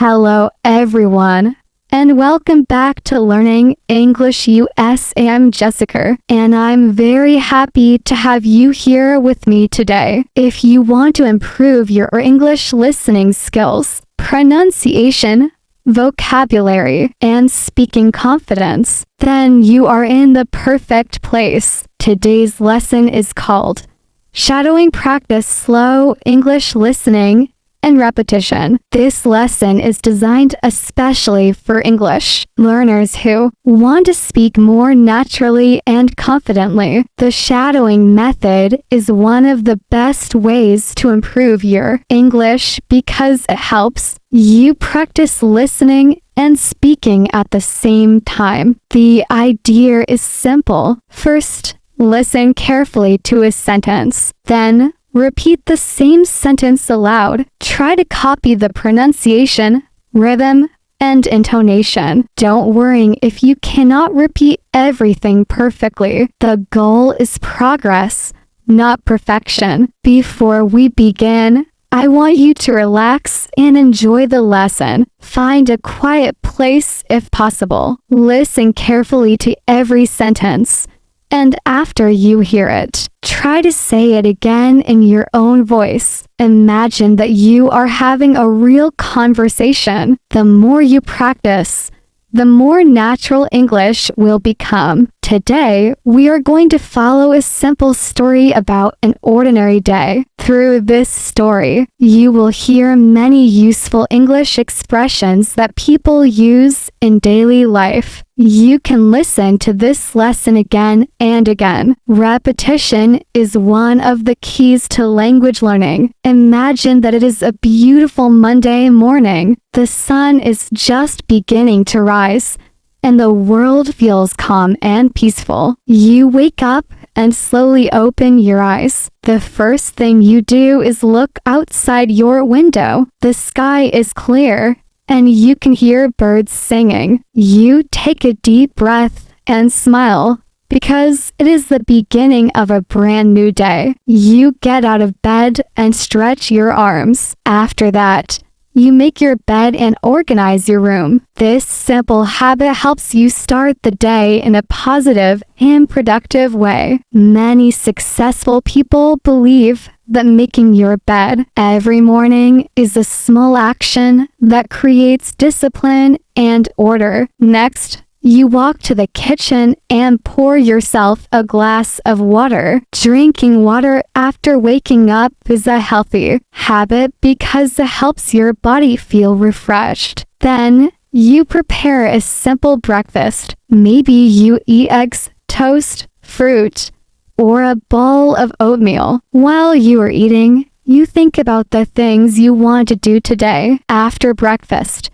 Hello, everyone, and welcome back to Learning English US. I'm Jessica, and I'm very happy to have you here with me today. If you want to improve your English listening skills, pronunciation, vocabulary, and speaking confidence, then you are in the perfect place. Today's lesson is called Shadowing Practice Slow English Listening and Repetition. This lesson is designed especially for English learners who want to speak more naturally and confidently. The shadowing method is one of the best ways to improve your English because it helps you practice listening and speaking at the same time. The idea is simple. First, listen carefully to a sentence. Then, repeat the same sentence aloud. Try to copy the pronunciation, rhythm, and intonation. Don't worry if you cannot repeat everything perfectly. The goal is progress, not perfection. Before we begin, I want you to relax and enjoy the lesson. Find a quiet place if possible. Listen carefully to every sentence. And after you hear it, try to say it again in your own voice. Imagine that you are having a real conversation. The more you practice, the more natural English will become. Today, we are going to follow a simple story about an ordinary day. Through this story, you will hear many useful English expressions that people use in daily life. You can listen to this lesson again and again. Repetition is one of the keys to language learning. Imagine that it is a beautiful Monday morning. The sun is just beginning to rise, and the world feels calm and peaceful. You wake up and slowly open your eyes. The first thing you do is look outside your window. The sky is clear, and you can hear birds singing. You take a deep breath and smile because it is the beginning of a brand new day. You get out of bed and stretch your arms. After that, you make your bed and organize your room. This simple habit helps you start the day in a positive and productive way. Many successful people believe that making your bed every morning is a small action that creates discipline and order. Next, you walk to the kitchen and pour yourself a glass of water. Drinking water after waking up is a healthy habit because it helps your body feel refreshed. Then, you prepare a simple breakfast. Maybe you eat eggs, toast, fruit, or a bowl of oatmeal. While you are eating, you think about the things you want to do today. After breakfast,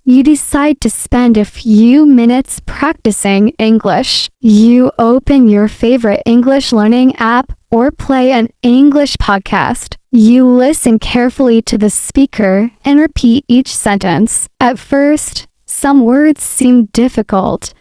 you decide to spend a few minutes practicing English. You open your favorite English learning app or play an English podcast. You listen carefully to the speaker and repeat each sentence. At first, some words seem difficult,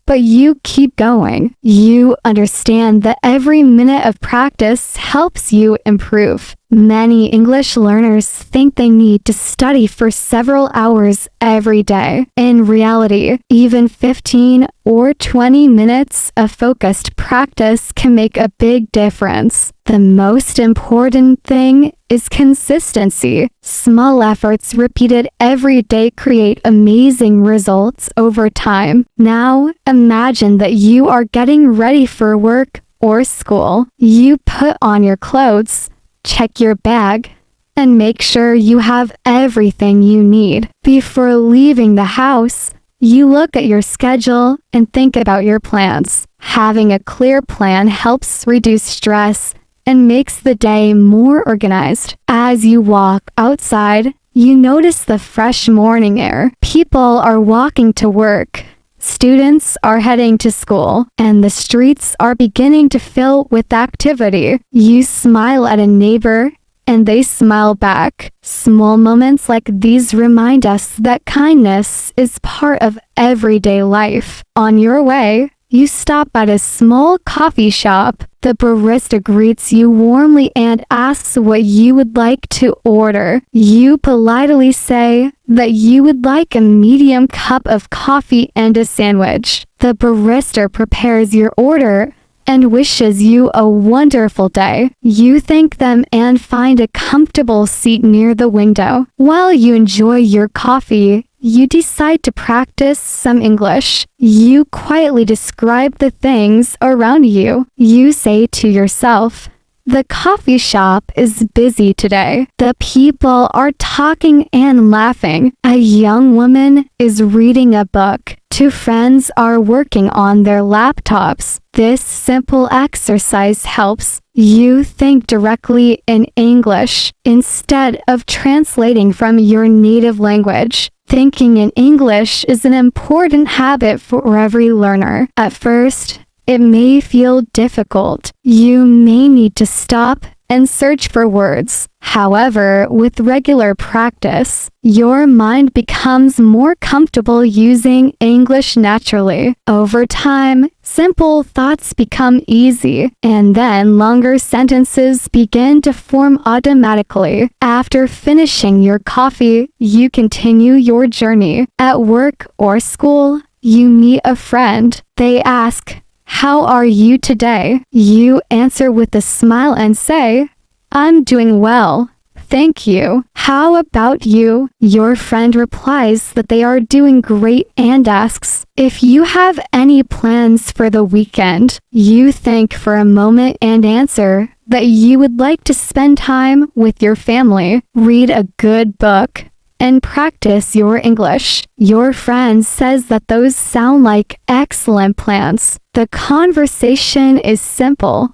but you keep going. You understand that every minute of practice helps you improve. Many English learners think they need to study for several hours every day. In reality, even 15 or 20 minutes of focused practice can make a big difference. The most important thing is consistency. Small efforts repeated every day create amazing results over time. Now, imagine that you are getting ready for work or school. You put on your clothes, check your bag, and make sure you have everything you need. Before leaving the house, you look at your schedule and think about your plans. Having a clear plan helps reduce stress and makes the day more organized. As you walk outside, you notice the fresh morning air. People are walking to work. Students are heading to school, and the streets are beginning to fill with activity. You smile at a neighbor, and they smile back. Small moments like these remind us that kindness is part of everyday life. On your way, You stop at a small coffee shop. The barista greets you warmly and asks what you would like to order. You politely say that you would like a medium cup of coffee and a sandwich. The barista prepares your order and wishes you a wonderful day. You thank them and find a comfortable seat near the window. While you enjoy your coffee, you decide to practice some English. You quietly describe the things around you. You say to yourself, "The coffee shop is busy today. The people are talking and laughing. A young woman is reading a book. Two friends are working on their laptops." This simple exercise helps you think directly in English instead of translating from your native language. Thinking in English is an important habit for every learner. At first, it may feel difficult. You may need to stop and search for words. However, with regular practice, your mind becomes more comfortable using English naturally. Over time, simple thoughts become easy, and then longer sentences begin to form automatically. After finishing your coffee, you continue your journey. At work or school, you meet a friend. They ask, "How are you today?" You answer with a smile and say, "I'm doing well, thank you. How about you?" Your friend replies that they are doing great and asks if you have any plans for the weekend. You think for a moment and answer that you would like to spend time with your family, read a good book, and practice your English. Your friend says that those sound like excellent plans. The conversation is simple,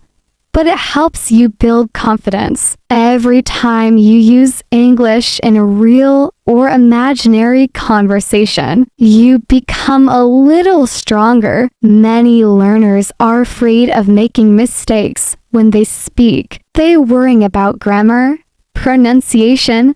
but it helps you build confidence. Every time you use English in a real or imaginary conversation, you become a little stronger. Many learners are afraid of making mistakes when they speak. They worry about grammar, pronunciation,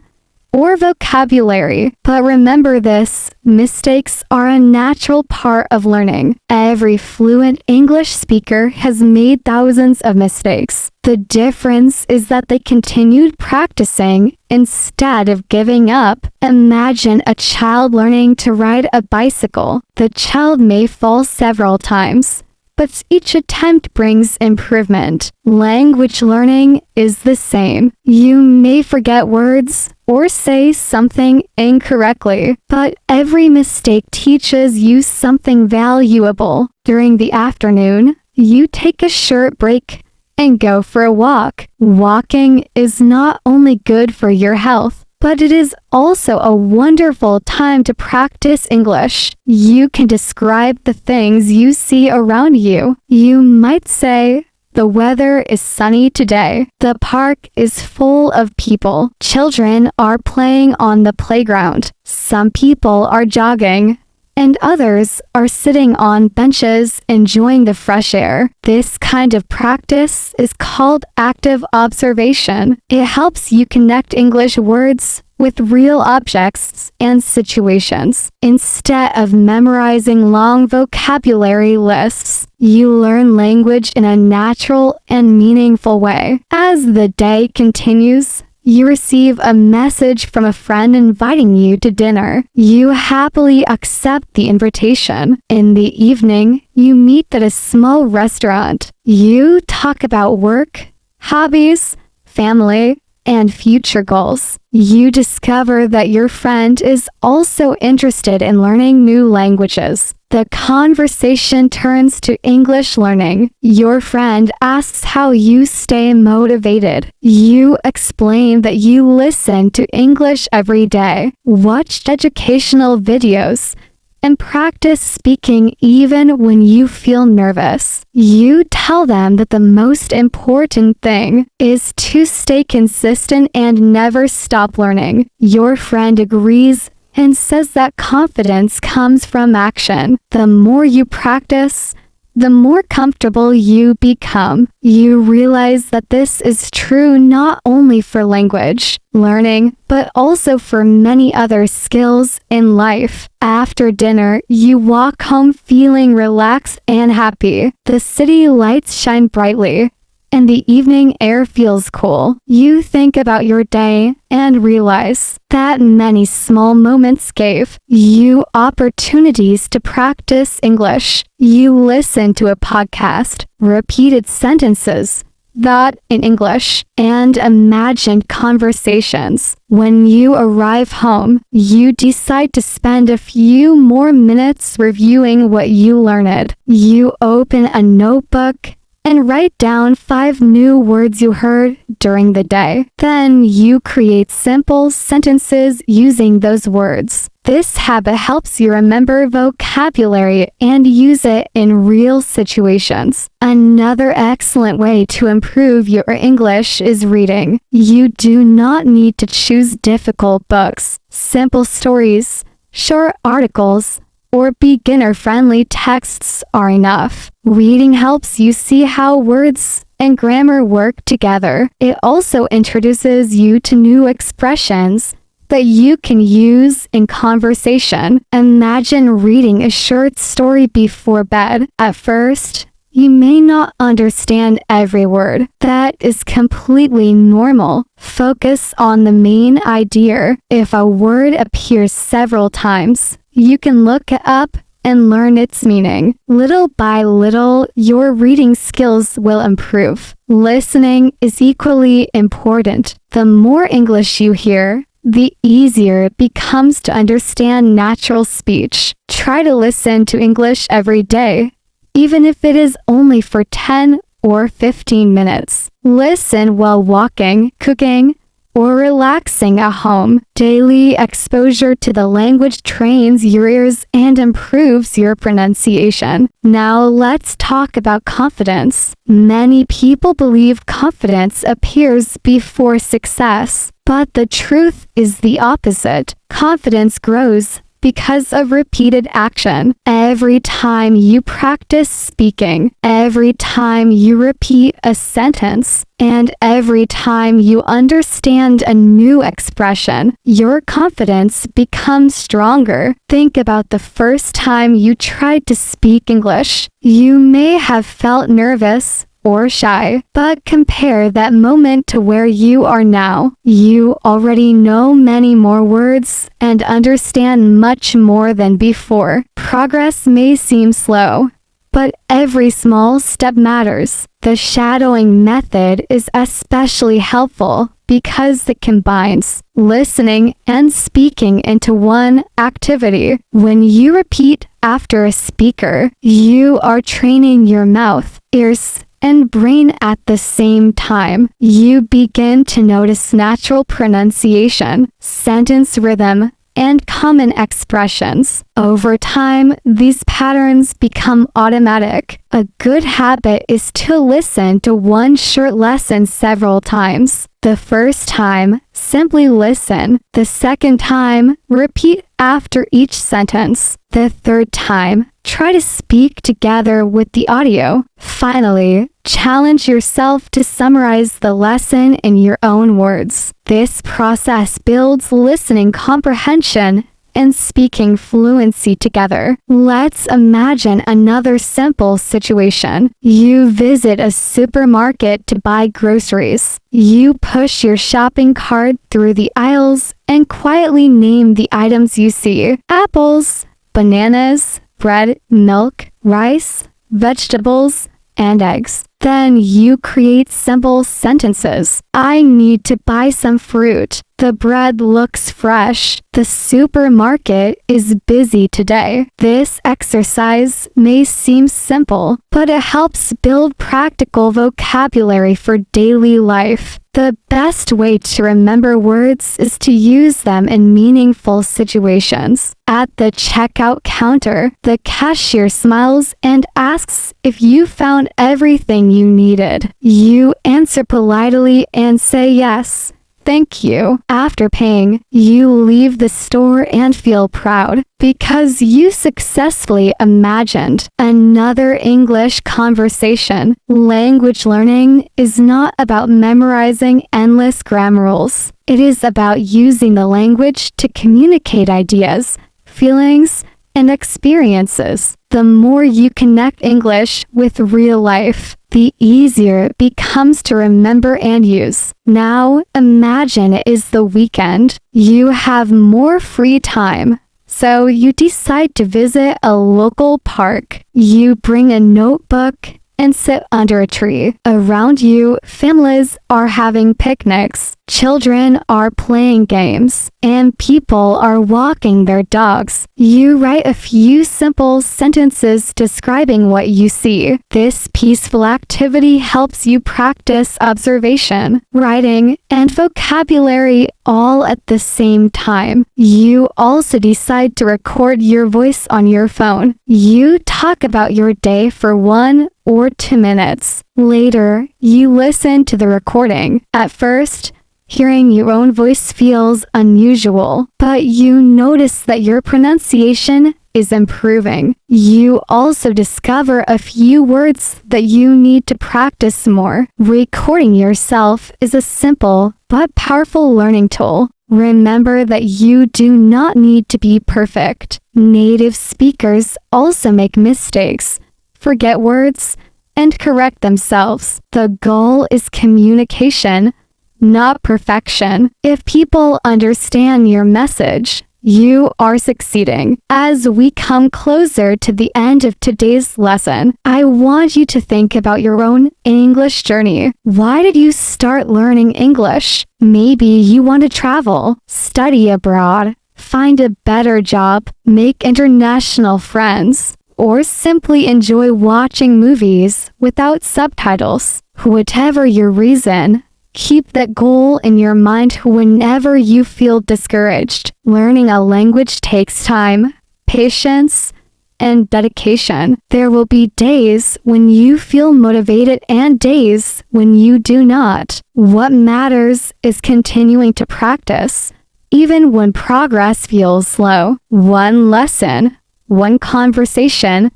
or vocabulary. But remember this, mistakes are a natural part of learning. Every fluent English speaker has made thousands of mistakes. The difference is that they continued practicing instead of giving up. Imagine a child learning to ride a bicycle. The child may fall several times, but each attempt brings improvement. Language learning is the same. You may forget words or say something incorrectly, but every mistake teaches you something valuable. During the afternoon, you take a short break and go for a walk. Walking is not only good for your health, but it is also a wonderful time to practice English. You can describe the things you see around you. You might say, "The weather is sunny today. The park is full of people. Children are playing on the playground. Some people are jogging, and others are sitting on benches enjoying the fresh air." This kind of practice is called active observation. It helps you connect English words with real objects and situations. Instead of memorizing long vocabulary lists, you learn language in a natural and meaningful way. As the day continues, you receive a message from a friend inviting you to dinner. You happily accept the invitation. In the evening, you meet at a small restaurant. You talk about work, hobbies, family, and future goals. You discover that your friend is also interested in learning new languages. The conversation turns to English learning. Your friend asks how you stay motivated. You explain that you listen to English every day, watch educational videos, and practice speaking even when you feel nervous. You tell them that the most important thing is to stay consistent and never stop learning. Your friend agrees and says that confidence comes from action. The more you practice, the more comfortable you become. You realize that this is true not only for language learning, but also for many other skills in life. After dinner, you walk home feeling relaxed and happy. The city lights shine brightly, and the evening air feels cool. You think about your day and realize that many small moments gave you opportunities to practice English. You listen to a podcast, repeated sentences, that in English, and imagined conversations. When you arrive home, you decide to spend a few more minutes reviewing what you learned. You open a notebook and write down 5 new words you heard during the day. Then you create simple sentences using those words. This habit helps you remember vocabulary and use it in real situations. Another excellent way to improve your English is reading. You do not need to choose difficult books. Simple stories, short articles, or beginner-friendly texts are enough. Reading helps you see how words and grammar work together. It also introduces you to new expressions that you can use in conversation. Imagine reading a short story before bed. At first, you may not understand every word. That is completely normal. Focus on the main idea. If a word appears several times, you can look it up and learn its meaning. Little by little, your reading skills will improve. Listening is equally important. The more English you hear, the easier it becomes to understand natural speech. Try to listen to English every day, even if it is only for 10 or 15 minutes. Listen while walking, cooking, or relaxing at home. Daily exposure to the language trains your ears and improves your pronunciation. Now let's talk about confidence. Many people believe confidence appears before success, but the truth is the opposite. Confidence grows because of repeated action. Every time you practice speaking, every time you repeat a sentence, and every time you understand a new expression, your confidence becomes stronger. Think about the first time you tried to speak English. You may have felt nervous or shy, but compare that moment to where you are now. You already know many more words and understand much more than before. Progress may seem slow, but every small step matters. The shadowing method is especially helpful because it combines listening and speaking into one activity. When you repeat after a speaker, you are training your mouth, ears, and brain at the same time. You begin to notice natural pronunciation, sentence rhythm, and common expressions. Over time, these patterns become automatic. A good habit is to listen to one short lesson several times. The first time, simply listen. The second time, repeat after each sentence. The third time, try to speak together with the audio. Finally, challenge yourself to summarize the lesson in your own words. This process builds listening comprehension and speaking fluency together. Let's imagine another simple situation. You visit a supermarket to buy groceries. You push your shopping cart through the aisles and quietly name the items you see. Apples, bananas, bread, milk, rice, vegetables, and eggs. Then you create simple sentences. I need to buy some fruit. The bread looks fresh. The supermarket is busy today. This exercise may seem simple, but it helps build practical vocabulary for daily life. The best way to remember words is to use them in meaningful situations. At the checkout counter, the cashier smiles and asks if you found everything you needed. You answer politely and say yes. thank you. After paying, you leave the store and feel proud because you successfully imagined another English conversation. Language learning is not about memorizing endless grammar rules. It is about using the language to communicate ideas, feelings, and experiences. The more you connect English with real life, the easier it becomes to remember and use. Now, imagine it is the weekend. You have more free time. So you decide to visit a local park. You bring a notebook and sit under a tree. Around you, families are having picnics, children are playing games, and people are walking their dogs. You write a few simple sentences describing what you see. This peaceful activity helps you practice observation, writing, and vocabulary all at the same time. You also decide to record your voice on your phone. You talk about your day for 1 or 2 minutes. Later, you listen to the recording. At first, hearing your own voice feels unusual, but you notice that your pronunciation is improving. You also discover a few words that you need to practice more. Recording yourself is a simple but powerful learning tool. Remember that you do not need to be perfect. Native speakers also make mistakes, forget words, and correct themselves. The goal is communication, not perfection. If people understand your message, you are succeeding. As we come closer to the end of today's lesson, I want you to think about your own English journey. Why did you start learning English? Maybe you want to travel, study abroad, find a better job, make international friends, or simply enjoy watching movies without subtitles. Whatever your reason, keep that goal in your mind whenever you feel discouraged. Learning a language takes time, patience, and dedication. There will be days when you feel motivated and days when you do not. What matters is continuing to practice, even when progress feels slow. One lesson, one conversation,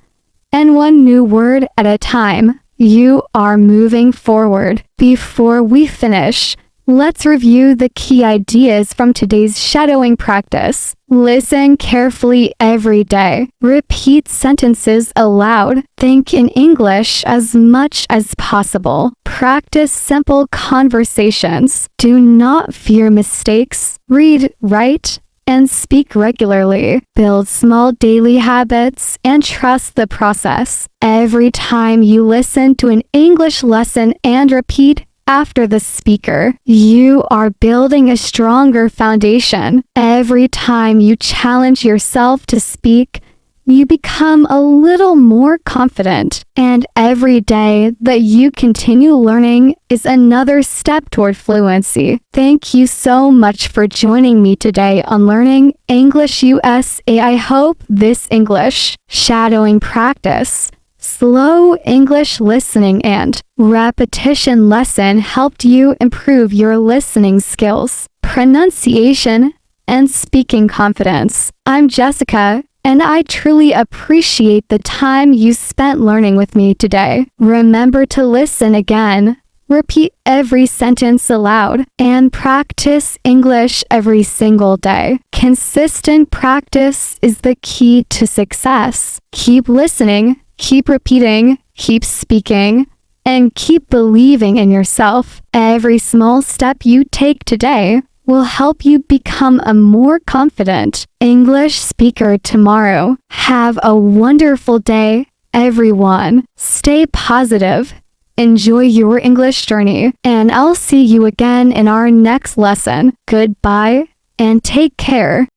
and one new word at a time. You are moving forward. Before we finish, let's review the key ideas from today's shadowing practice. Listen carefully every day. Repeat sentences aloud. Think in English as much as possible. Practice simple conversations. Do not fear mistakes. Read, write, and speak regularly. Build small daily habits and trust the process. Every time you listen to an English lesson and repeat after the speaker, you are building a stronger foundation. Every time you challenge yourself to speak, you become a little more confident. And every day that you continue learning is another step toward fluency. Thank you so much for joining me today on Learning English USA. I hope this English shadowing practice, slow English listening, and repetition lesson helped you improve your listening skills, pronunciation, and speaking confidence. I'm Jessica, and I truly appreciate the time you spent learning with me today. Remember to listen again, repeat every sentence aloud, and practice English every single day. Consistent practice is the key to success. Keep listening, keep repeating, keep speaking, and keep believing in yourself. Every small step you take today will help you become a more confident English speaker tomorrow. Have a wonderful day, everyone. Stay positive. Enjoy your English journey, and I'll see you again in our next lesson. Goodbye, and take care.